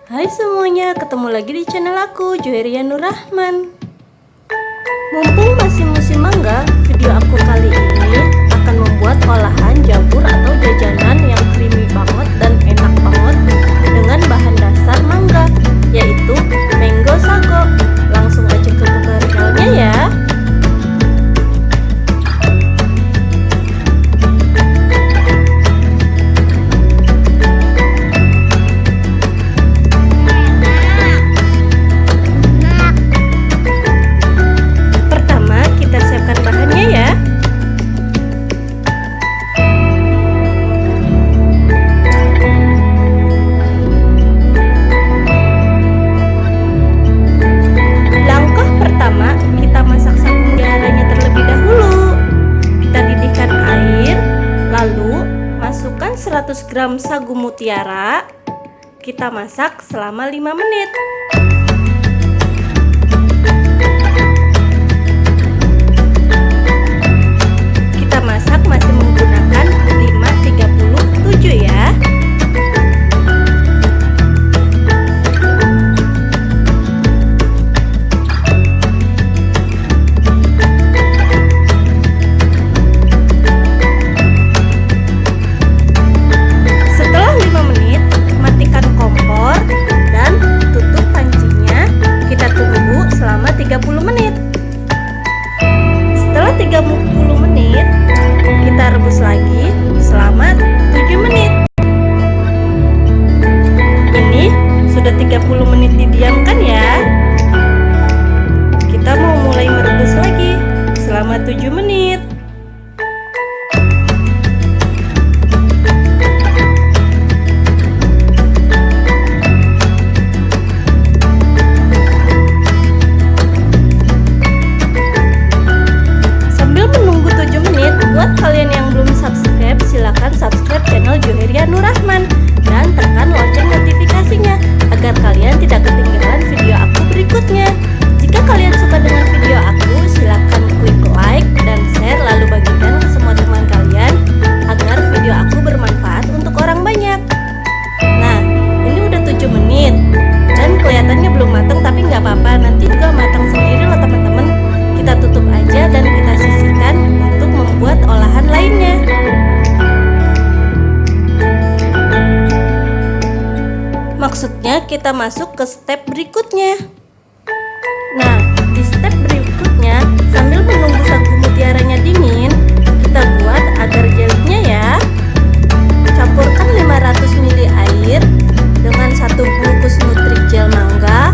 Hai semuanya, ketemu lagi di channel aku, Joheria Nur Rahman. Mumpung masih musim mangga, video aku kali ini akan membuat olahan jamur atau jajanan yang creamy banget dan enak banget dengan bahan dasar mangga, yaitu mango sago. Langsung aja ke tutorialnya ya. Masukkan 100 gram sagu mutiara. Kita masak selama 5 menit. Kita masak masih menggunakan 537 ya. Setelah 30 menit, kita rebus lagi selama 7 menit. Ini sudah 30 menit didiamkan ya. Kita mau mulai merebus lagi selama 7 menit. Buat kalian yang belum subscribe, silahkan subscribe channel Joheria Nur Rahman dan tekan lonceng notifikasinya agar kalian tidak ketinggalan video aku berikutnya. Jika kalian suka dengan video aku, silahkan klik like dan share, lalu bagikan ke semua teman kalian agar video aku bermanfaat untuk orang banyak. Nah, ini udah 7 menit dan kelihatannya belum matang, tapi nggak apa-apa, nanti juga matang sendiri loh teman-teman. Kita tutup aja dan kita sisihkan untuk membuat olahan lainnya. Maksudnya kita masuk ke step berikutnya. Nah, di step berikutnya sambil menunggu sagu mutiaranya dingin, kita buat agar jelinya ya. Campurkan 500 ml air dengan 1 bungkus Nutrijel mangga.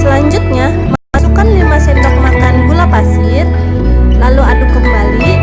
Selanjutnya, masukkan 5 sendok makan gula pasir, lalu aduk kembali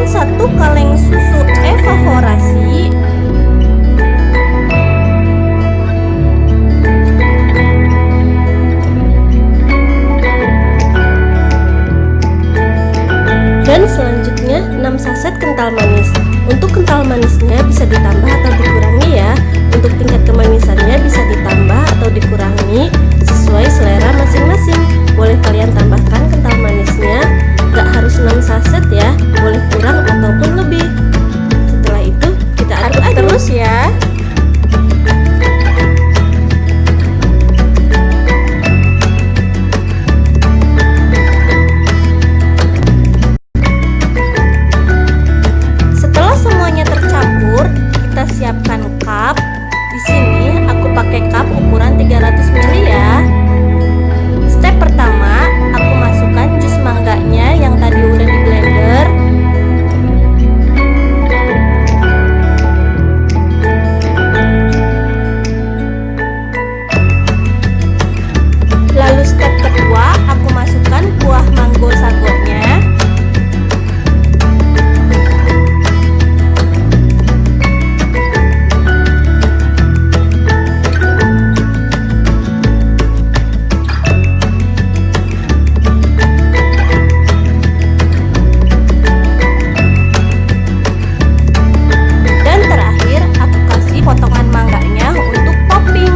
1 kaleng susu evaporasi, dan selanjutnya 6 saset kental manis. Untuk kental manisnya bisa ditambah atau dikurangi ya. Untuk tingkat kemanisannya bisa ditambah atau dikurangi sesuai selera masing-masing. Boleh kalian tambahkan kental manisnya, gak harus 6 saset ya, boleh kurang ataupun lebih. Setelah itu kita aduk terus ya. Siapkan cup. Di sini aku pakai cup ukuran 300 ml ya. Step pertama, aku masukkan jus mangganya yang tadi udah di blender. Lalu step kedua, aku masukkan buah mango sagonya. Potongan mangganya untuk topping.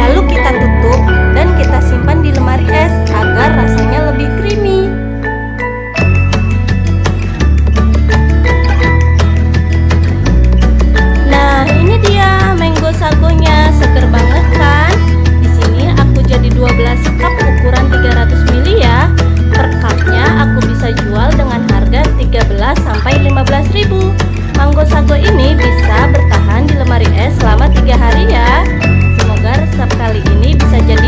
Lalu kita tutup dan kita simpan di lemari es agar rasanya lebih creamy. Sagonya seger banget kan? Di sini aku jadi 12 cup ukuran 300 ml ya. Per cupnya aku bisa jual dengan harga 13 sampai 15 ribu. Mango sago ini bisa bertahan di lemari es selama 3 hari ya. Semoga resep kali ini bisa jadi